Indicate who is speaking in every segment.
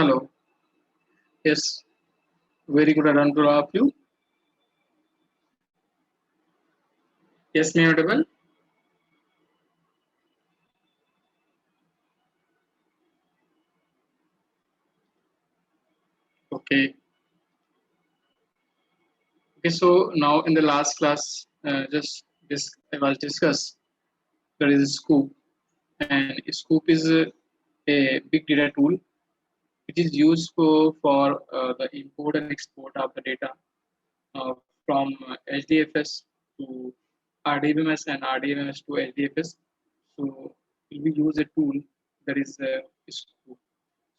Speaker 1: Hello. Yes, very good afternoon to all of you. Yes, may I audible? Okay. Okay. So now in the last class, just this it was discussed. There is a Scoop, and Scoop is a big data tool which is used for the import and export of the data from HDFS to RDBMS and RDBMS to HDFS. So we use a tool that is Scoop.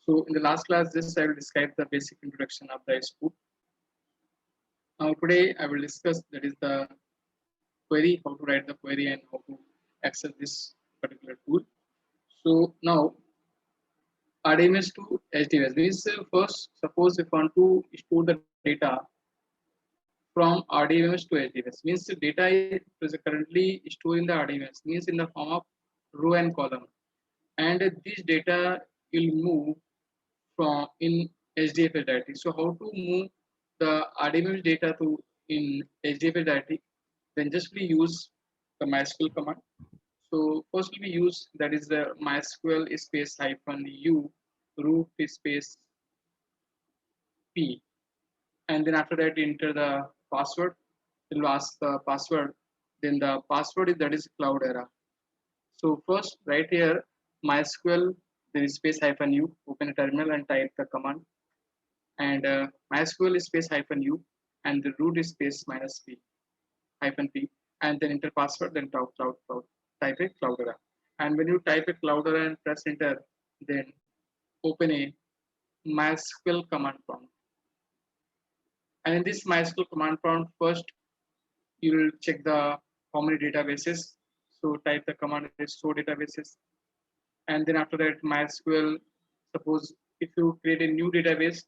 Speaker 1: So in the last class, just I will describe the basic introduction of the Scoop. Now today I will discuss that is the query, how to write the query and how to access this particular tool. So now RDMS to HDFS means first suppose if I want to store the data from RDMS to HDFS means the data is currently stored in the RDMS means in the form of row and column, and this data will move from in HDFS directly. So how to move the RDMS data to in HDFS directly? Then just we use the MySQL command. So first we use that is the MySQL space hyphen u root space p, and then after that enter the password. It will ask the password. Then the password is that is cloud era. So first right here MySQL there is space hyphen u. Open a terminal and type the command and MySQL space hyphen u and the root space minus p hyphen p and then enter password then type a Cloudera, and when you type a Cloudera and press enter then open a MySQL command prompt, and in this MySQL command prompt first you will check the how many databases. So type the command is store databases, and then after that MySQL, suppose if you create a new database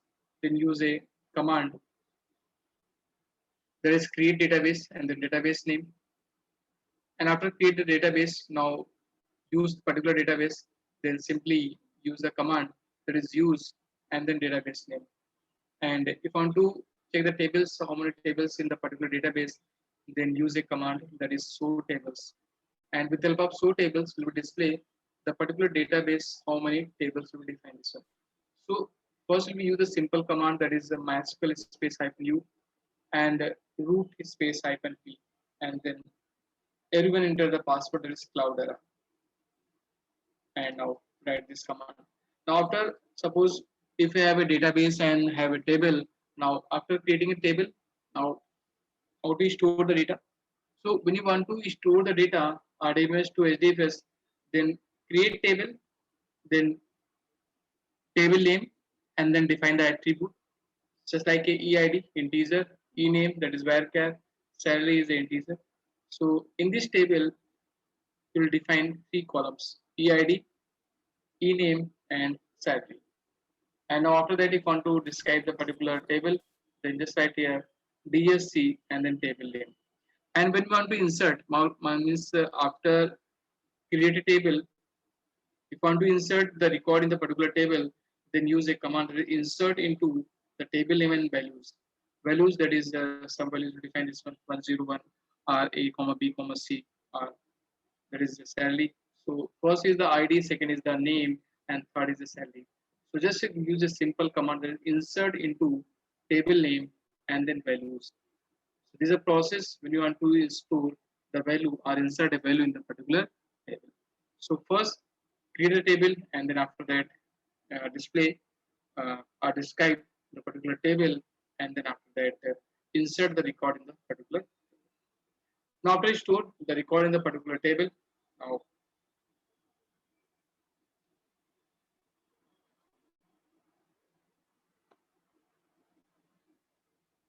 Speaker 1: then use a command that is create database and the database name, and after create the database now use particular database then simply use the command that is use and then database name, and if I want to check the tables so how many tables in the particular database then use a command that is show tables, and with the help of show tables will display the particular database how many tables will define this one. So first we use a simple command that is the MySQL space hyphen u and root space hyphen p, and then everyone enter the password that is Cloudera, and now write this command. Now after suppose if you have a database and have a table, now after creating a table, now how to store the data? So when you want to store the data RDBMS to HDFS, then create table, then table name, and then define the attribute, just like a EID integer, ename that is varchar, salary is the integer. So in this table, you will define three columns: EID, ename, and salary. And now after that, if you want to describe the particular table, then just write here DSC and then table name. And when we want to insert, means after create a table, if you want to insert the record in the particular table, then use a command insert into the table name and values. Values that is some values will define this one 101 R A comma B comma C R, that is the salary. So first is the ID, second is the name, and third is the salary. So just use a simple command that is insert into table name and then values. So this is a process when you want to store the value or insert a value in the particular table. So first create a table and then after that display or describe the particular table, and then after that insert the record in the particular table. Now after I store the record in the particular table, now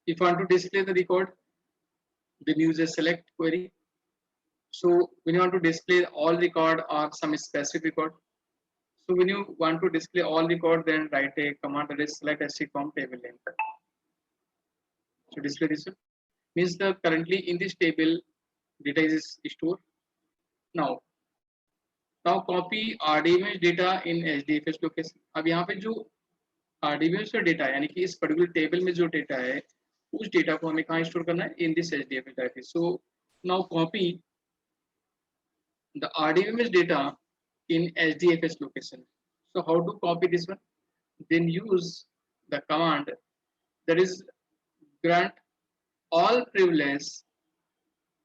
Speaker 1: if I want to display the record, then use a select query. So when you want to display all record or some specific record, so when you want to display all record, then write a command that is select sc from table name. So display this one means the currently in this table data is stored. Now now copy RDMS data in HDFS location. अब यहाँ पे जो RDBMS का data यानी कि इस particular table में जो डेटा है उस डेटा को हमें कहाँ स्टोर करना है, in this HDFS directory. So now copy the RDBMS data in HDFS location. So how to copy this one? Then use the command that is grant all privileges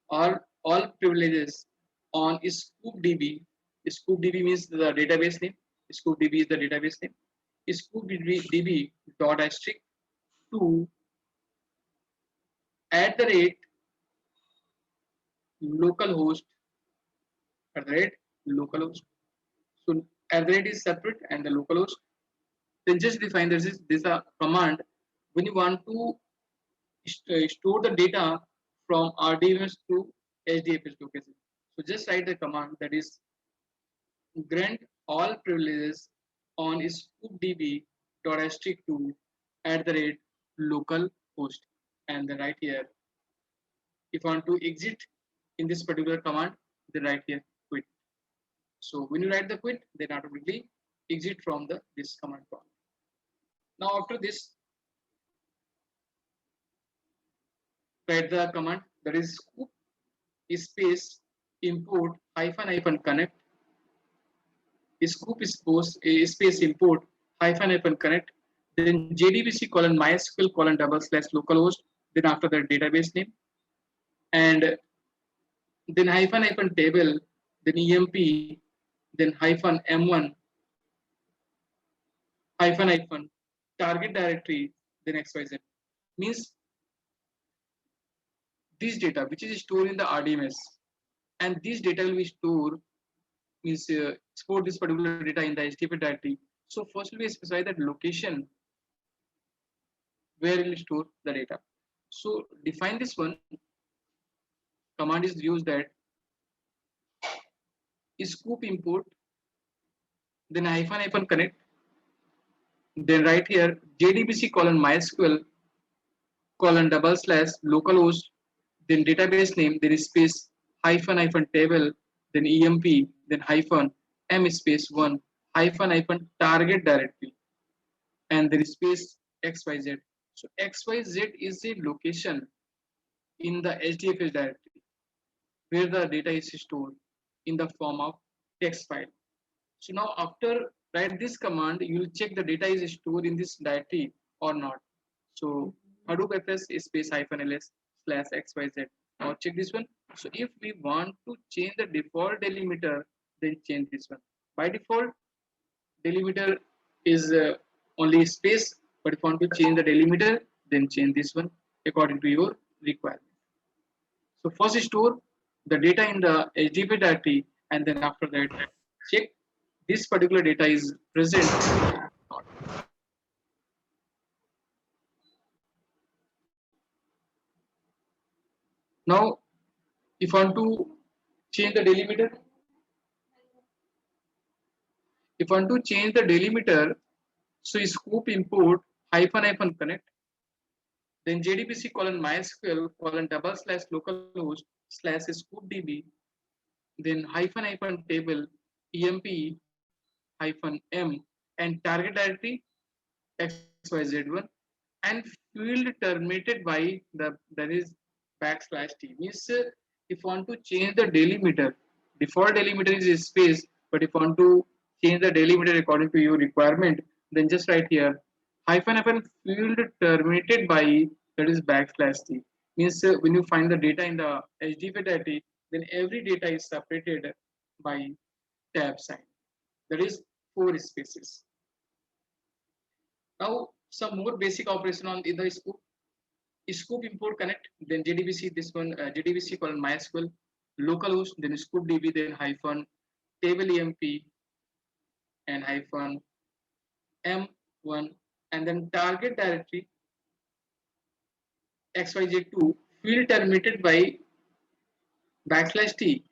Speaker 1: or all privileges on ScoopDB. ScoopDB means the database name. ScoopDB is the database name. ScoopDB dot asterisk to at the rate localhost at the rate localhost. So at the rate is separate and the localhost. Then just define this is a command when you want to store the data from RDBMS to HDFS location. So just write the command that is grant all privileges on scoopdb.strict2 at the rate localhost, and then right here if you want to exit in this particular command, then write here quit. So when you write the quit, then automatically exit from this command prompt. Now after this, write the command that is scoop space import hyphen connect. Scoop space import hyphen connect. Then JDBC colon MySQL colon / localhost. Then after that database name, and then hyphen table. Then EMP. Then hyphen M1 hyphen target directory. Then XYZ means this data which is stored in the RDMS, and this data will be stored means export this particular data in the HTTP directory. So first we specify that location where it will store the data. So define this one. Command is used that scoop import, then hyphen connect, then right here JDBC colon MySQL colon / localhost, then database name, then space hyphen table, then EMP, then hyphen M space 1 hyphen target directory, and then space XYZ. So XYZ is the location in the HDFS directory where the data is stored in the form of text file. So now after write this command, you will check the data is stored in this directory or not. So Hadoop FS space -ls /xyz. Now check this one. So if we want to change the default delimiter, then change this one. By default, delimiter is only space, but if you want to change the delimiter, then change this one according to your requirement. So first store the data in the HDFS directory, and then after that check this particular data is present or not. Now if I want to change the delimiter, if I want to change the delimiter, so scoop import hyphen connect, then JDBC colon MySQL colon / localhost / scoopdb, then hyphen table EMP hyphen M, and target directory XYZ1, and field terminated by that is \t, means if you want to change the delimiter, default delimiter is space, but if you want to change the delimiter according to your requirement, then just write here hyphen field terminated by that is \t, means when you find the data in the HDFS directory, then every data is separated by tab sign, that is 4 spaces. Now some more basic operation on in the scoop. Scoop import connect, then JDBC, this one JDBC colon MySQL localhost, then scoopdb, then hyphen table EMP and hyphen M1, and then target directory XYZ2 field terminated by \t,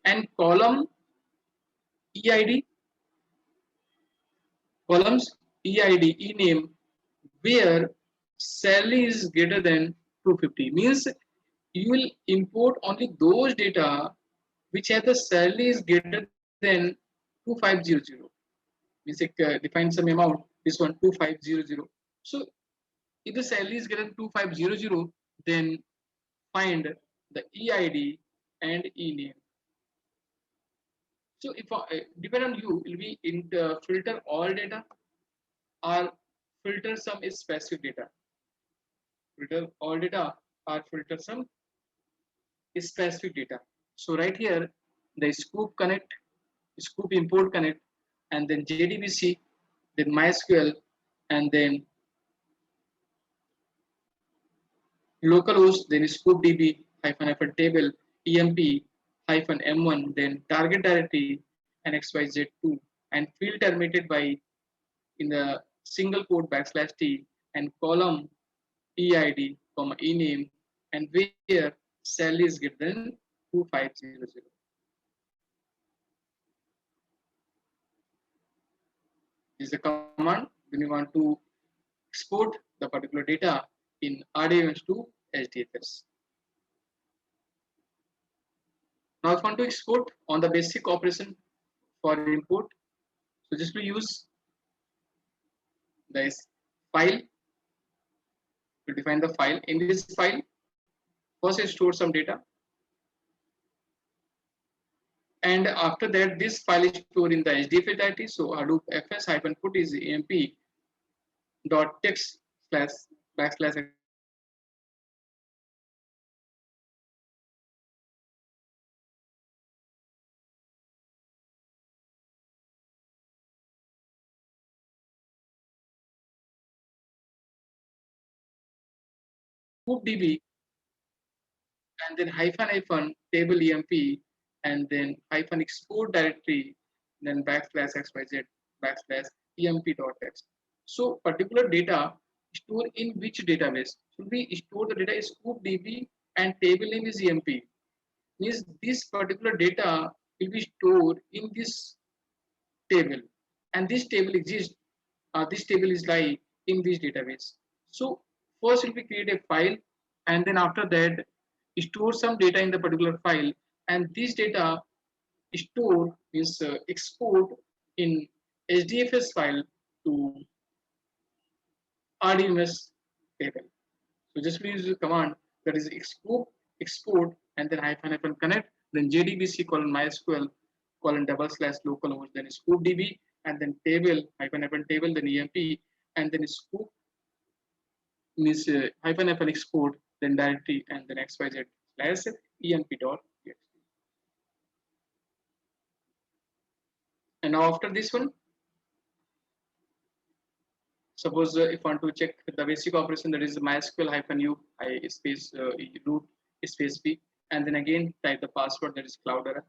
Speaker 1: and column EID, columns EID ename where salary is greater than 250, means you will import only those data which have the salary is greater than 2500, means it defines some amount This one 2500. So if the cell is greater than 2500, then find the EID and ENAME. So if depend on you, will be in the filter all data or filter some specific data. Filter all data or filter some specific data. So right here, the scoop connect, scoop import connect, and then JDBC, then MySQL, and then localhost, then scoop DB hyphen table, EMP hyphen M1, then target directory and XYZ2, and field terminated by in the single quote backslash T and column EID, comma ename, and where cell is greater than 2500. This is the command when you want to export the particular data in RDMS to HDFS. Now, if you want to export on the basic operation for import, so just to use this file to define the file. In this file, first I store some data, and after that, this file is stored in the HDFS directory. So Hadoop fs hyphen put is emp dot text slash backslash scoop db and then hyphen table emp and then hyphen export directory, then backslash xyz backslash emp.txt. So particular data store in which database? Should we store the data is scoop db and table name is emp? Means this particular data will be stored in this table, and this table exists. This table is like in this database. So first we create a file, and then after that store some data in the particular file, and this data stored means export in HDFS file to RDMS table. So just use the command that is export and then hyphen connect, then JDBC colon MySQL colon double slash localhost, then scoop DB, and then table hyphen table, then EMP, and then scoop means hyphen export, then directory, and then XYZ slash emp.txt. And now after this one, suppose if I want to check the basic operation, that is MySQL hyphen u I space root space p, and then again type the password, that is Cloudera,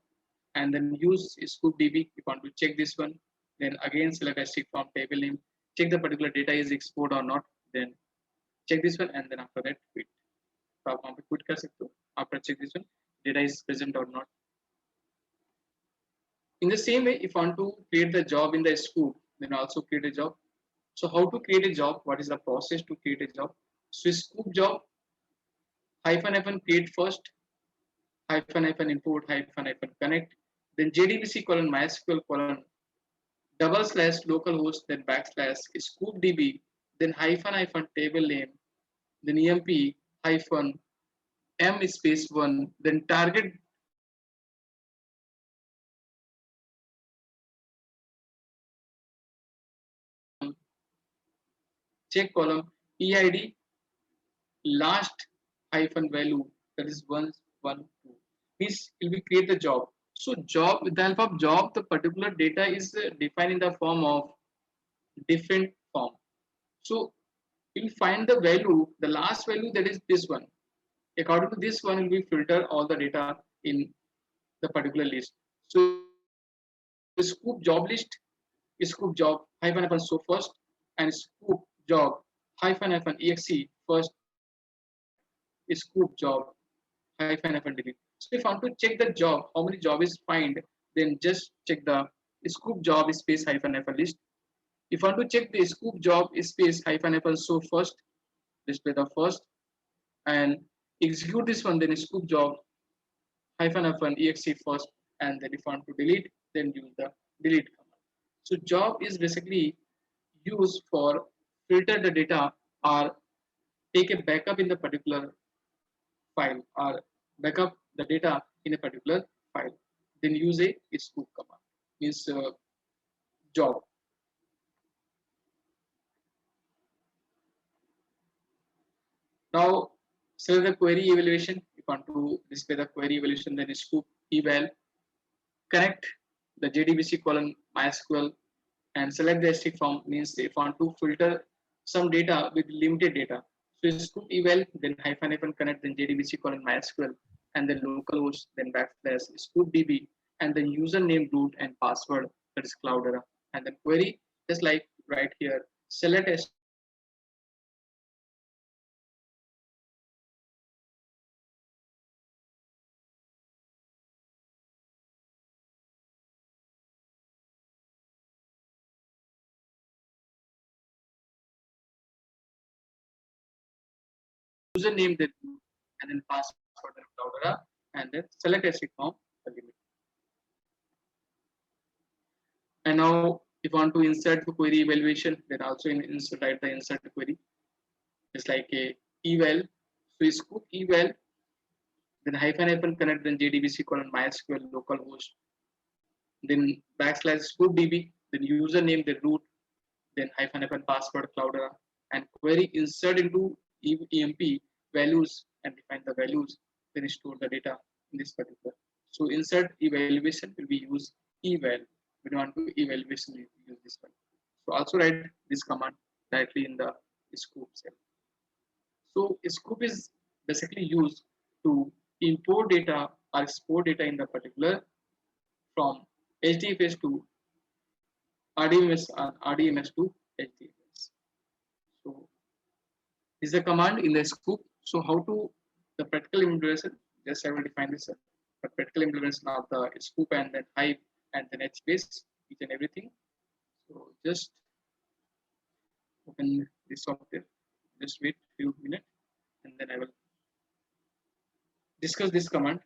Speaker 1: and then use scoop db if you want to check this one. Then again select a from table name, check the particular data is export or not, then check this one, and then after that quit. तो आप वहाँ पे quit कर सकते हो after check this one data is present or not. In the same way, if you want to create the job in the scoop, then also create a job. So how to create a job? What is the process to create a job? So scoop job hyphen create first, hyphen import, hyphen connect, then JDBC colon MySQL colon double slash localhost, then backslash scoop db, then hyphen table name, then emp hyphen m space 1, then target check column EID last hyphen value, that is 112. This will be create the job. So job, with the help of job, the particular data is defined in the form of different form. So you'll find the value, the last value, that is this one. According to this one, will be filter all the data in the particular list. So scoop job list, scoop job hyphen so first, and scoop job hyphen exe first, scoop job hyphen delete. So if I want to check the job, how many job is find, then just check the scoop job space hyphen list. If I want to check the scoop job space hyphen so first, display the first, and execute this one, then scoop job hyphen exe first, and then if I want to delete, then use the delete command. So job is basically use for filter the data or take a backup in the particular file or backup the data in a particular file. Then use a scoop command, means job. Now select the query evaluation. If you want to display the query evaluation, then scoop eval, connect the JDBC colon MySQL and select the strict form, means if you want to filter some data with limited data. So scoop eval, then hyphen connect, then JDBC colon MySQL, and then localhost, then backslash scoop DB, and then username, root, and password, that is Cloudera, and then query, just like right here, select a username, then and then password, then Cloudera, and then select a strict form, the limit. And now if you want to insert the query evaluation, then also insert write the insert query. It's like a eval. So scoop eval, then hyphen connect, then JDBC colon MySQL localhost, then backslash scoop DB, then username, then root, then hyphen password Cloudera, and query insert into EMP values and define the values, then store the data in this particular. So insert evaluation will be used eval. When you want to evaluation, you use this one. So also write this command directly in the scoop cell. So scoop is basically used to import data or export data in the particular from HDFS to RDMS and RDMS to HDFS. So this is the command in the scoop. So how to the practical implementation? Just I will define this. The practical implementation of the scoop and then hive and then HBase, each and everything. So just open this software. Just wait few minutes and then I will discuss this command.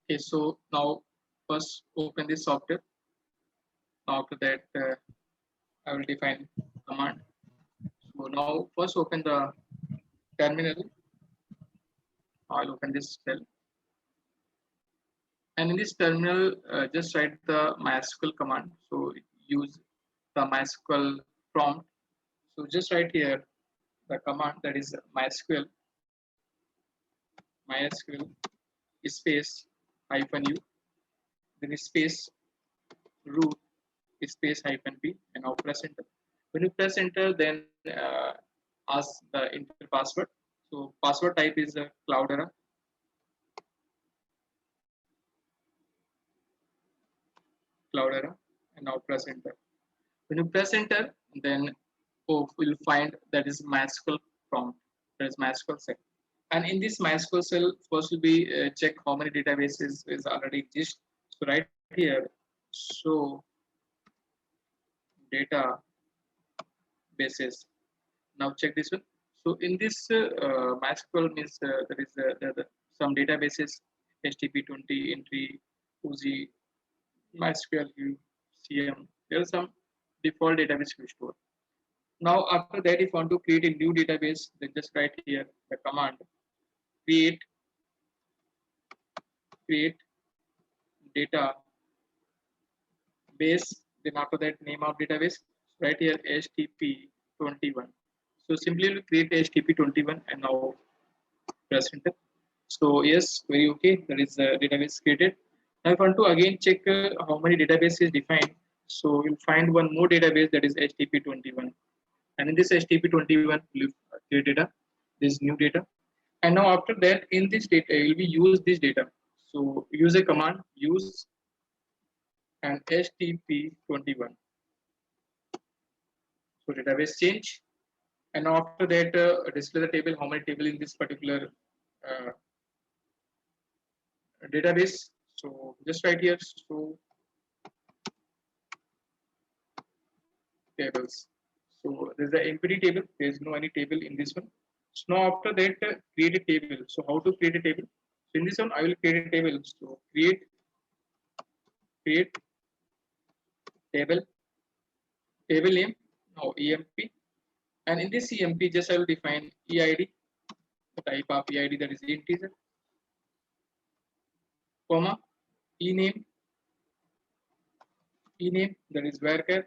Speaker 1: Okay, so now first open this software. After that, I will define command. So now first open the terminal. I'll open this shell. And in this terminal, just write the MySQL command. So use the MySQL prompt. So just write here the command, that is MySQL space -u, then space root space -p, and now press enter. When you press enter, then ask the enter password. So password type is Cloudera. And now press enter. When you press enter, then you'll find that is MySQL prompt, that is MySQL set. And in this MySQL cell, first will be check how many databases is already exist. So right here, show data bases. Now check this one. So in this MySQL means there is some databases, HTTP20, Entry, Uzi, MySQL, CM. There are some default database we store. Now after that, if you want to create a new database, then just write here the command create data base. Then after that, name of database. Right here HTTP21. So simply we'll create HTTP21 and now press enter. So yes, very okay. That is the database created. Now if I want to again check how many databases defined. So you'll find one more database, that is HTTP21. And in this HTTP21, you'll create data, this new data. And now after that, in this data, you'll be use this data. So use a command use and HTTP21. So database change, and after that display the table how many table in this particular uh, database. So just right here. So tables. So there's the empty table. There's no any table in this one. So now after that, create a table. So how to create a table? So in this one, I will create a table. So create table name. Now EMP, and in this EMP, just I will define EID, the type of EID that is integer, comma ename that is varchar,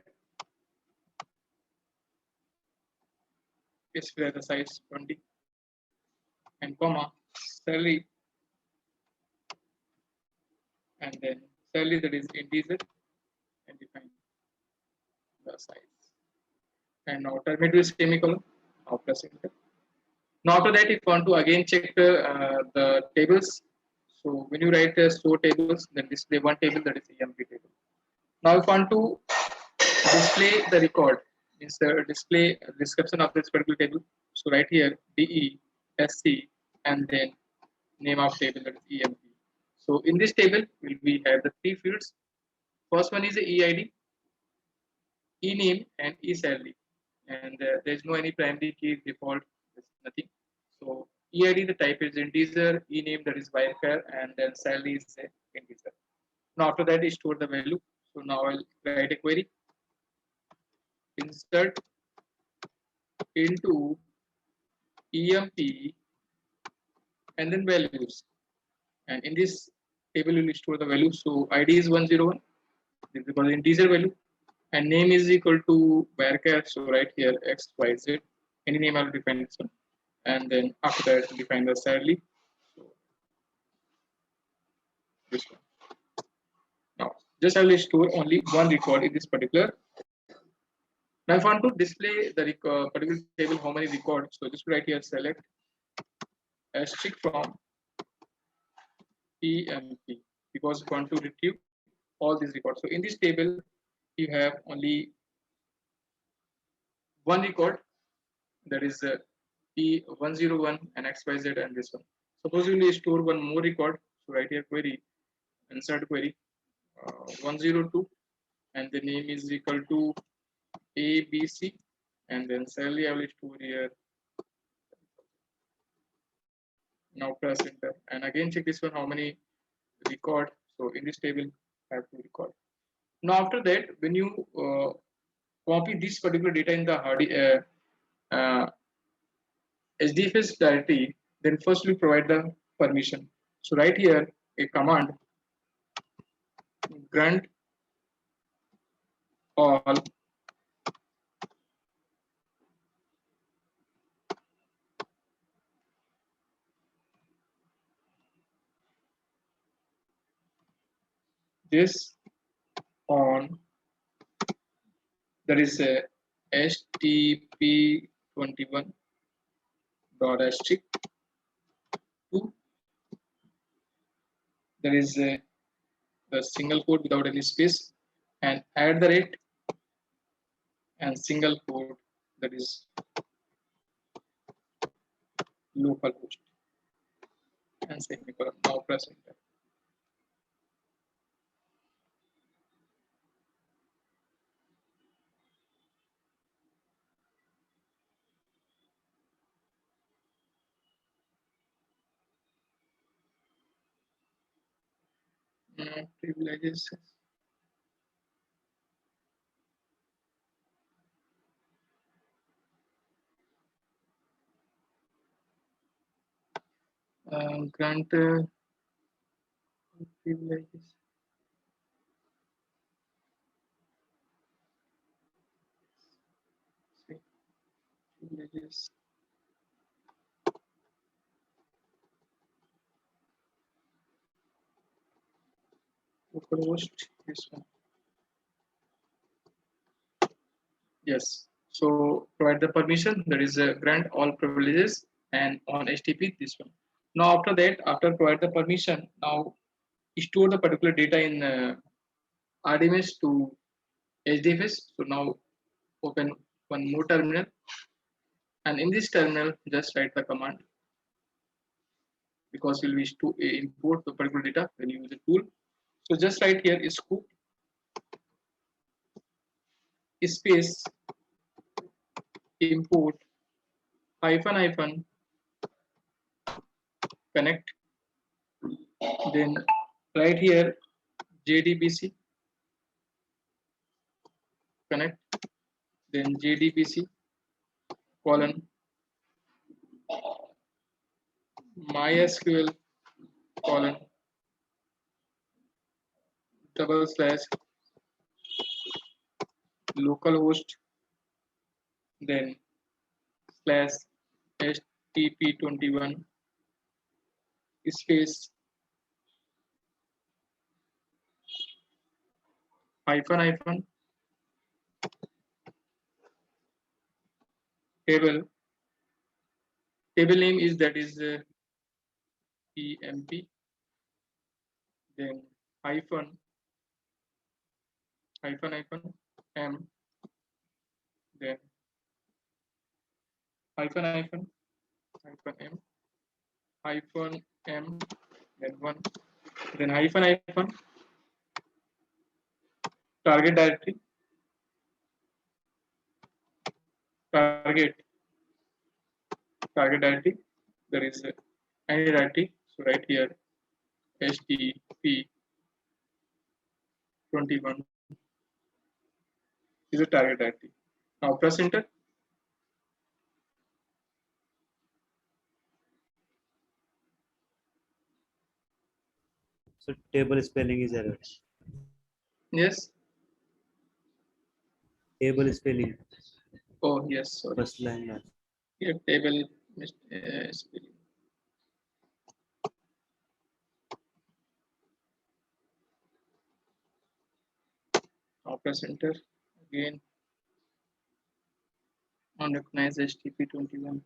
Speaker 1: display the size 20, and comma salary, and then salary that is integer, and define the size. And now terminate with semicolon. Now press enter. Now after that, if you want to again check the tables, so when you write store tables, then display one table, that is EMP table. Now if you want to display the record, means the display description of this particular table, so right here DESC and then name of table, that is EMP. So in this table we have the three fields. First one is the EID, ename, and eSalary, and there is no any primary key default. There's nothing. So EID the type is integer, ename that is varchar, and then salary is integer. Now after that, is store the value. So now I'll write a query. Insert into EMP and then values. And in this table, we will store the value. So ID is 101. This is the integer value. And name is equal to varchar. So right here, X, Y, Z. Any name I'll define this one. And then after that, define the salary. So this one. Now, just I will store only one record in this particular. Now, if I want to display the particular table, how many records? So just right here, select asterisk from EMP, because we want to retrieve all these records. So in this table, you have only one record, that is E101 and XYZ and this one. Suppose you will store one more record. So right here, query, insert query 102, and the name is equal to ABC, and then salary I will store here. Now press enter, and again check this one how many record. So in this table, I have to record. Now after that, when you copy this particular data in the hard HDFS directory, then first we provide the permission. So right here, a command grunt all this on, that is a HTTP21 dot asterisk 2, there is the single quote without any space, and add the rate and single quote, that is localhost, and semicolon. Now press enter. Privileges. Grant privileges. Privileges. Localhost, this one. Yes. So provide the permission, that is grant all privileges, and on HTTP this one. Now after that, after provide the permission, now store the particular data in RDMS to HDFS. So now open one more terminal, and in this terminal just write the command, because we'll wish to import the particular data when you use the tool. So just write here is scoop space import hyphen hyphen connect, then right here JDBC connect, then JDBC colon MySQL colon double slash localhost, then slash HTTP21 space hyphen hyphen table name is that is PMP, then hyphen M, then hyphen M hyphen M, then one, then hyphen target directory, target directory, there is any directory. So right here HTTP21 is a target directory. Now press enter.
Speaker 2: So table spelling is error.
Speaker 1: Yes.
Speaker 2: Table spelling.
Speaker 1: Oh yes. Sorry.
Speaker 2: First line.
Speaker 1: Here table spelling. Now press enter again. Unrecognize HTTP21.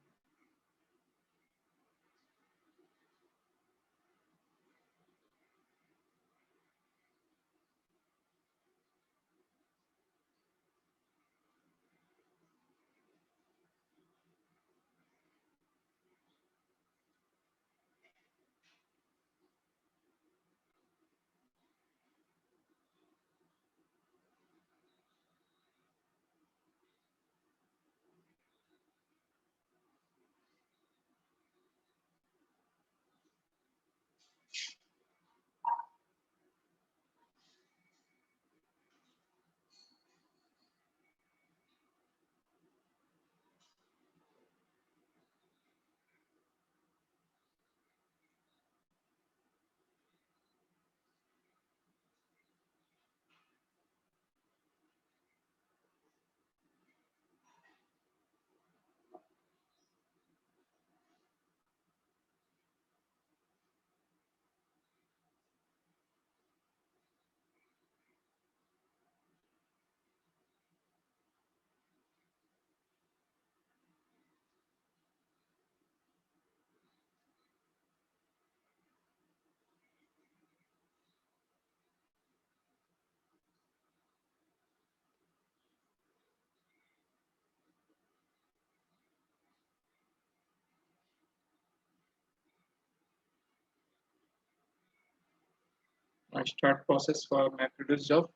Speaker 1: I start process for MapReduce job.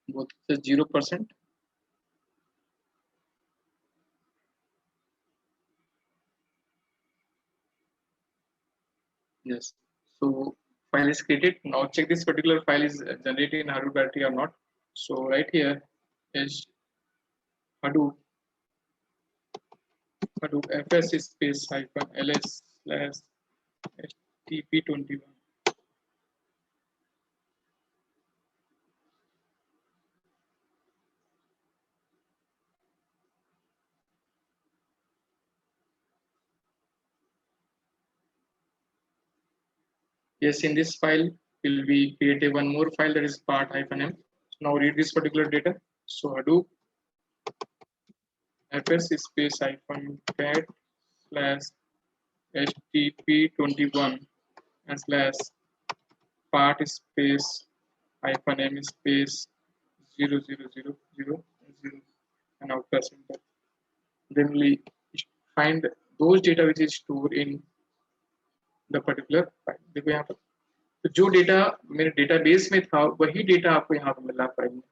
Speaker 1: Both is 0%. Yes. So file is created. Now check this particular file is generated in Hadoop directory or not. So right here is Hadoop fs space hyphen ls slash HTTP21. Yes, in this file will be create one more file that is part hyphen m. So now read this particular data. So Hadoop fs space hyphen cat slash HTTP21 and slash part space hyphen m space 0000 and now press enter. Then we find those data which is stored in the particular file. देखो यहाँ पर तो जो data मेरे database में था वही data आपको यहाँ पर मिला फाइल में,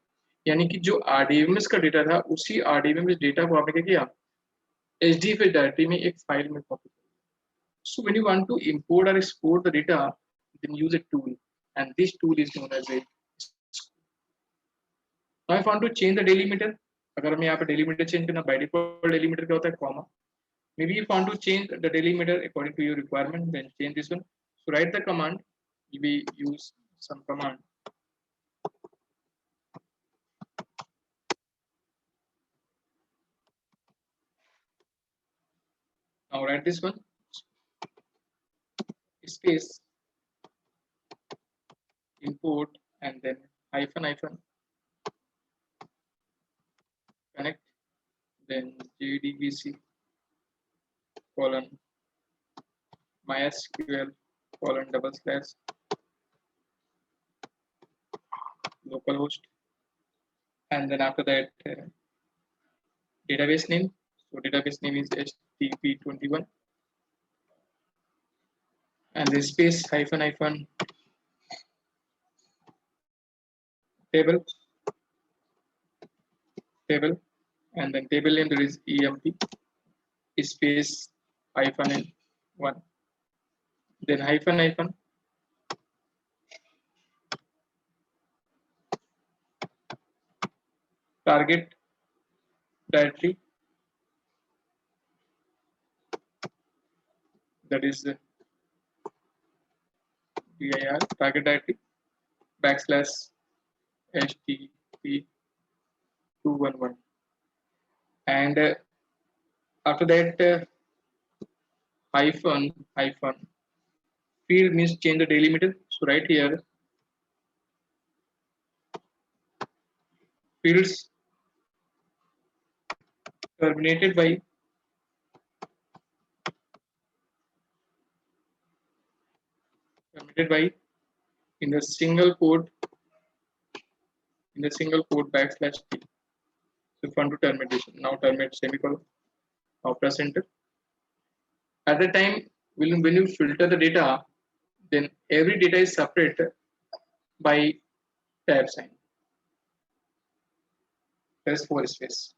Speaker 1: यानी कि जो RDBMS का डेटा था उसी RDBMS डेटा को आपने क्या किया HDFS डायरेक्टरी में एक फाइल में कॉपी कर. So when you want to import or export the data, then use a tool, and this tool is known as a. Now if I want to change the delimiter, अगर हमें यहाँ पे delimiter change करना, by default delimiter क्या होता है comma. Maybe if you want to change the delimiter according to your requirement, then change this one. So write the command. We use some command. Now write this one. Space import and then hyphen connect, then JDBC colon MySQL colon / localhost, and then after that database name. So database name is HTTP21 and the space hyphen table and then table name there is EMP space hyphen 1, then hyphen target directory, that is dir target directory / HTTP211, and after that hyphen field means change the delimiter. So right here fields terminated by in the single quote / t. So if you want to terminate this, now terminate semicolon. Now press enter. At the time when you filter the data, then every data is separate by tab sign. There is 4 space.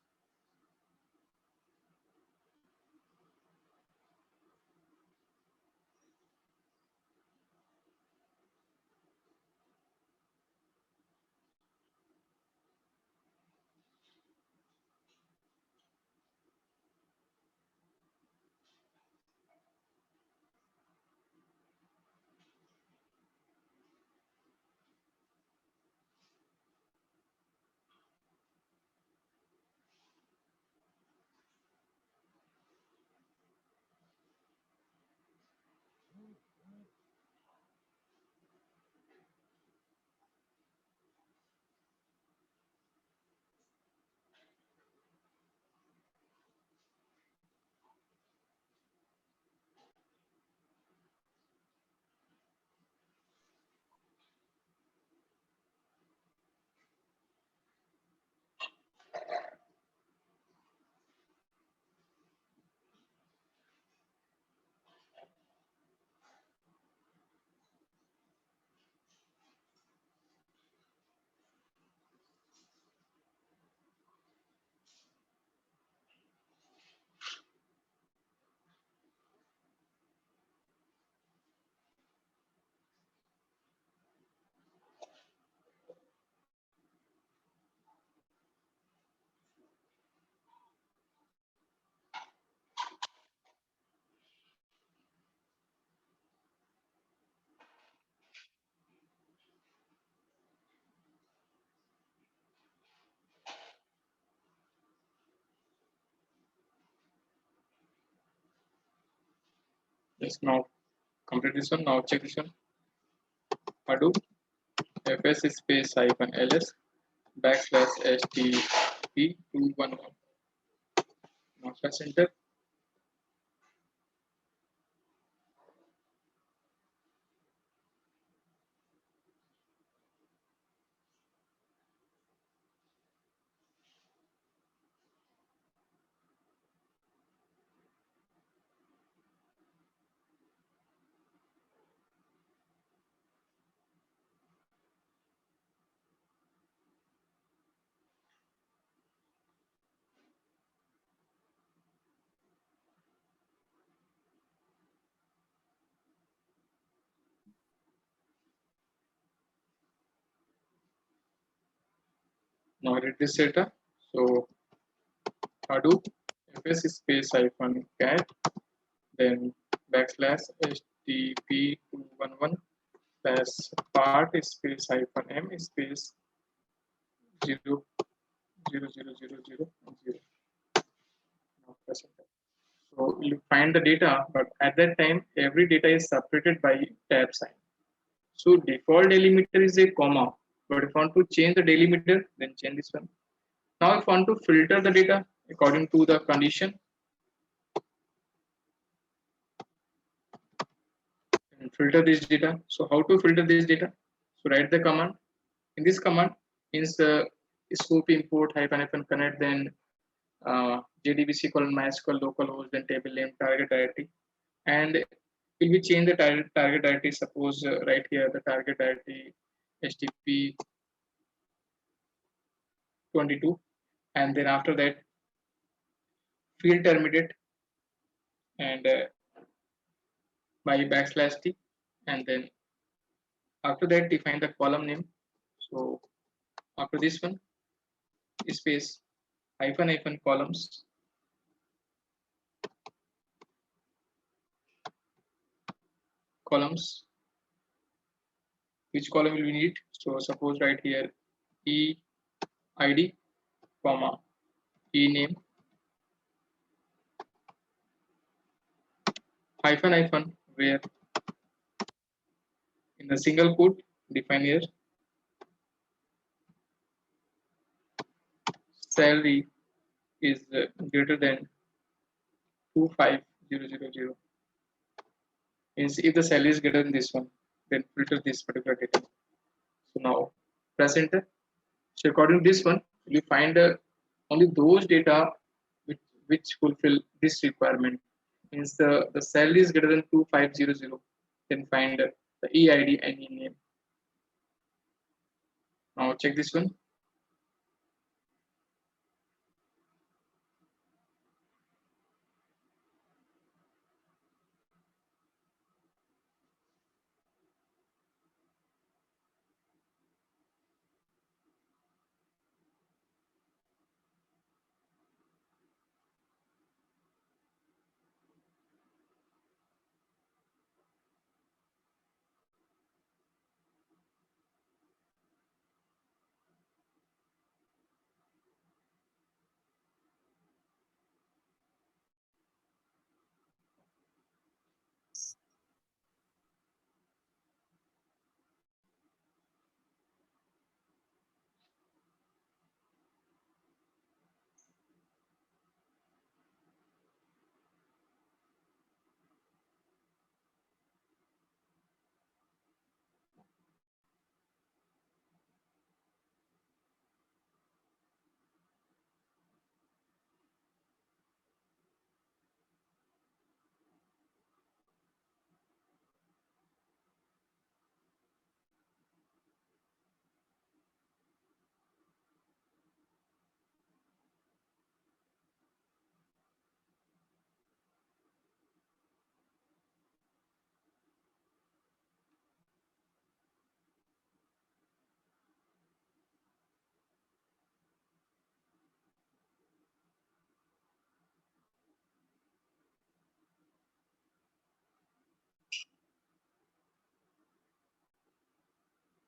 Speaker 1: Let's now complete this one. Now check this one. Hadoop fs space hyphen ls / HTTP211. Now press enter. Now read this data. So Hadoop fs space hyphen cat, then backslash HTTP211 plus part space hyphen m space 0 0 0 0 0 0. Now press enter. So you find the data, but at that time every data is separated by tab sign. So default delimiter is a comma, but if you want to change the delimiter, then change this one. Now if you want to filter the data according to the condition, and filter this data. So how to filter this data? So write the command. In this command means scope import hyphen connect, then JDBC colon MySQL localhost, then table name target directory, and will we change the target directory? Suppose right here the target directory HTTP 22, and then after that field terminate and by backslash t, and then after that define the column name. So after this one space hyphen columns, which column will we need? So suppose right here e id comma e name hyphen where in the single quote define here salary is greater than 25000. Means if the salary is greater than this one, then filter this particular data. So now press enter. So according to this one, you find only those data which fulfill this requirement. Means the salary is greater than 2500, then find the EID and E name. Now check this one.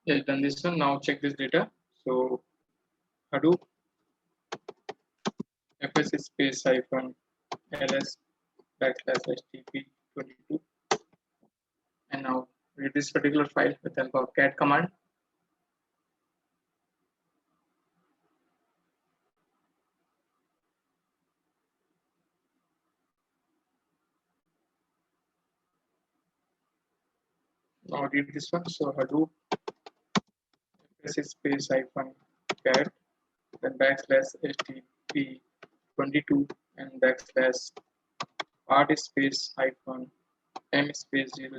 Speaker 1: Yes, done this one. Now check this data. So Hadoop fs space hyphen ls backslash HTTP 22, and now read this particular file with the help of cat command. Now read this one. So Hadoop fs space hyphen cat, then backslash HTTP 22 and backslash part space hyphen m space 0000.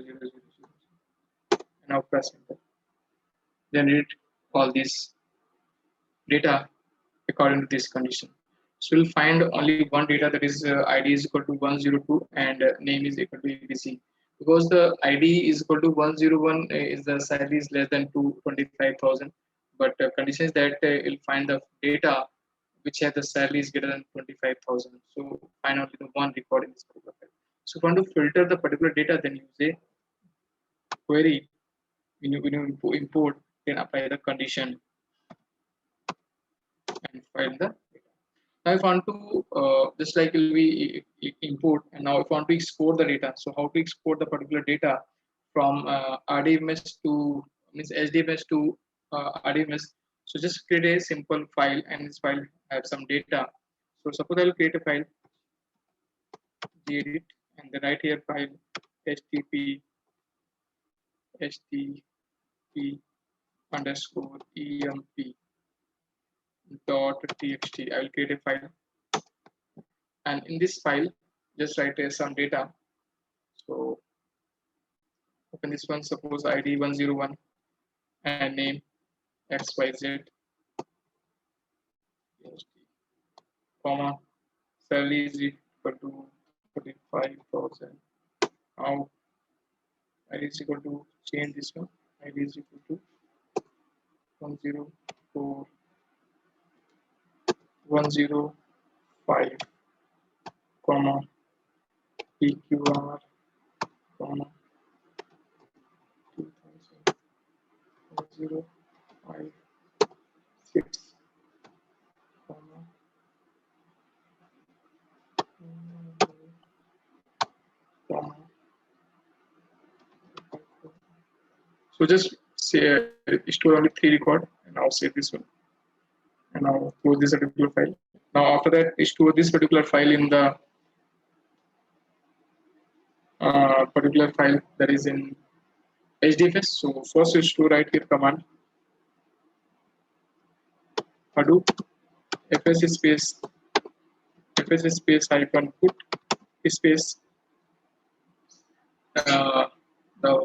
Speaker 1: And now press enter. Generate all this data according to this condition. So we'll find only one data, that is ID is equal to 102 and name is equal to ABC. Because the ID is equal to 101 is the salary is less than 25,000, but condition is that you'll find the data which has the salary is greater than 25,000. So find only the one record in this particular file. So if you want to filter the particular data, then use a query. When you import, then apply the condition and find the data. Now if I want to just like we import, and now if I want to export the data, so how to export the particular data from RDMS to means HDMS to RDMS. So just create a simple file, and this file have some data. So suppose I will create a file gedit, and then write here file http underscore emp dot txt. I will create a file, and in this file just write some data. So open this one, suppose id 101 and name xyz, comma, salary is equal to 45,000. Now id is equal to, change this one, id is equal to 104 105, comma, pqr, comma, 2000 1056, comma, comma. So just say store only 3 record, and now save this one, and now close this particular file. Now after that, store this particular file in the particular file that is in HDFS. So first you store write here command Hadoop fs space hyphen put space the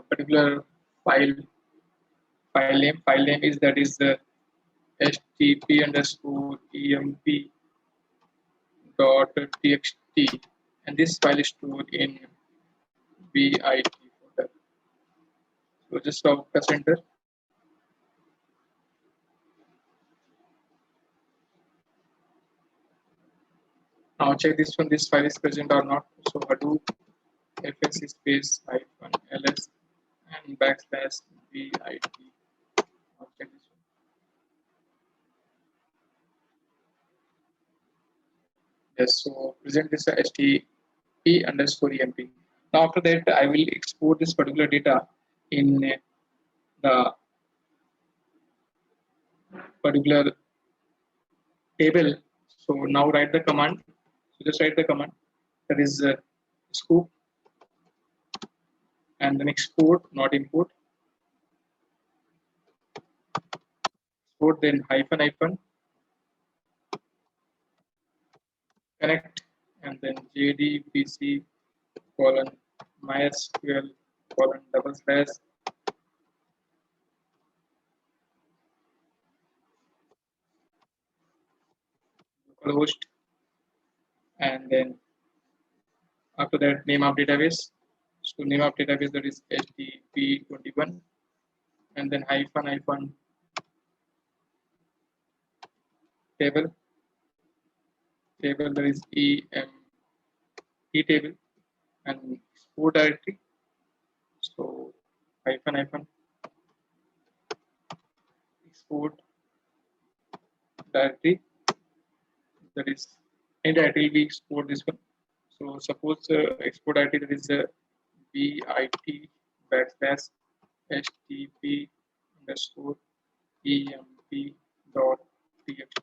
Speaker 1: particular file name is that is the http underscore emp dot txt, and this file is stored in bit folder. So just press enter. Now check this one, this file is present or not. So Hadoop fs space hyphen ls and backslash bit. Now check this one. Yes, so present this http underscore emp. Now after that, I will export this particular data in the particular table. So now write the command. So just write the command that is scoop, and then export, not import. Export, then hyphen hyphen connect, and then jdbc colon mysql colon double slash localhost, and then after that name of database. So name of database that is HTTP21, and then hyphen hyphen table that is table, and export directory. So hyphen hyphen export directory, that is any directory we export this one. So suppose export directory that is bit backslash http underscore emp dot txt.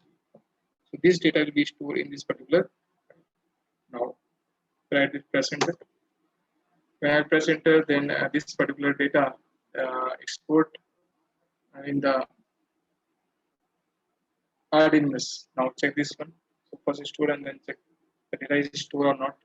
Speaker 1: So this data will be stored in this particular. Now press enter. When I press enter, then this particular data export in the RDMS. Now check this one. So first store, and then check the data is stored or not.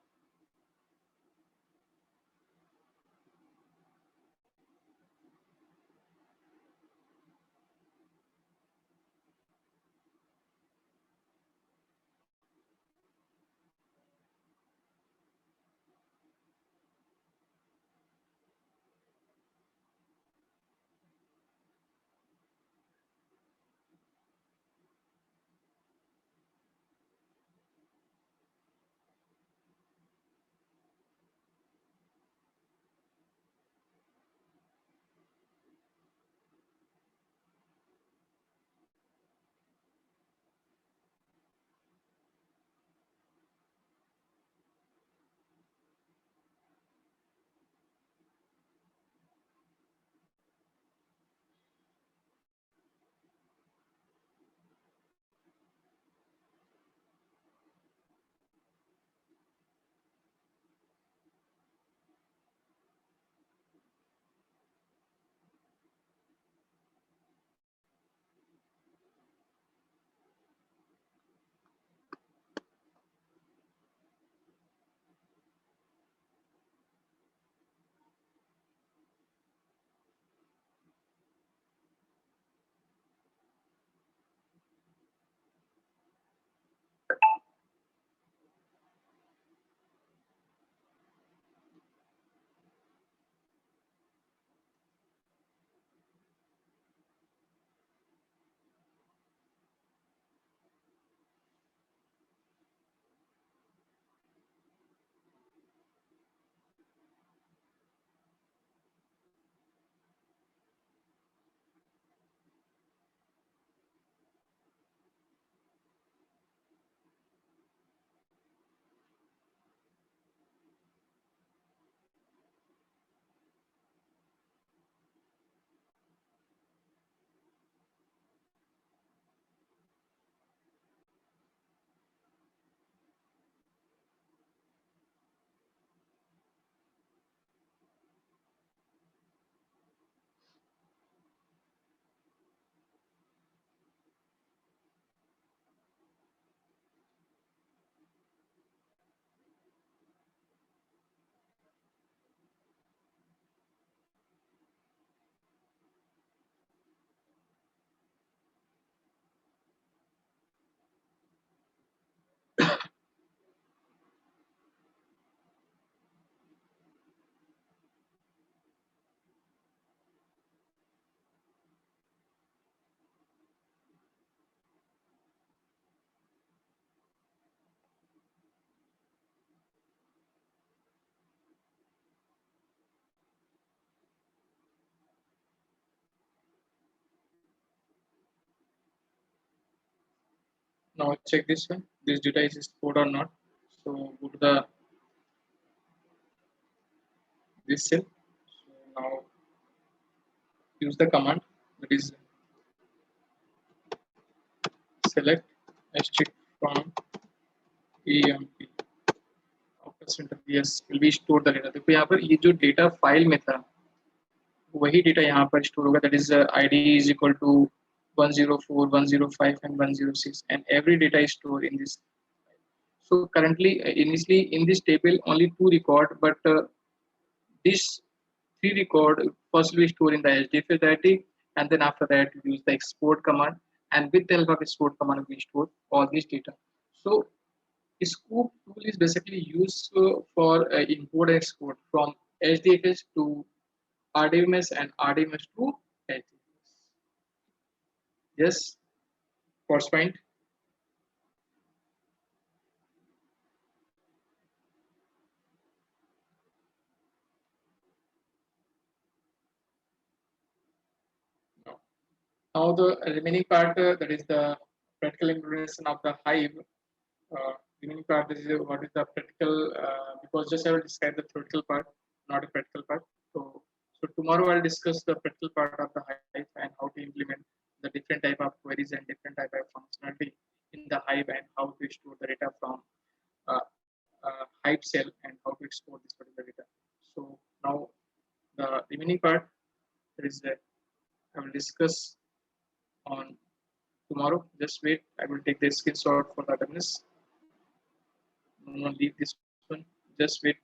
Speaker 1: Now check this one. This data is stored or not. So go to the this cell. So now use the command that is select strict from emp after center. Yes, will be store the data. देखो यहाँ पर ये जो data file में था वही data यहाँ पर स्टोर होगा. That is id is equal to 104, 105 and 106 and every data is stored in this. So currently, initially in this table only 2 record, but this 3 record first we store in the HDFS directory, and then after that we use the export command, and with the help of export command we store all this data. So Scoop tool is basically used for import and export from HDFS to RDMS and RDMS to HDFS. Yes, first point. Now the remaining part, that is the practical implementation of the Hive. Remaining part is what is the practical, because just I will describe the theoretical part, not a practical part. So tomorrow I'll discuss the practical part of the Hive and how to implement the different type of queries and different type of functionality in the Hive and how to store the data from uh, Hive cell and how to export this particular data. So now the remaining part is that I will discuss on tomorrow. Just wait. I will take the screenshot for the awareness. No, leave this one. Just wait.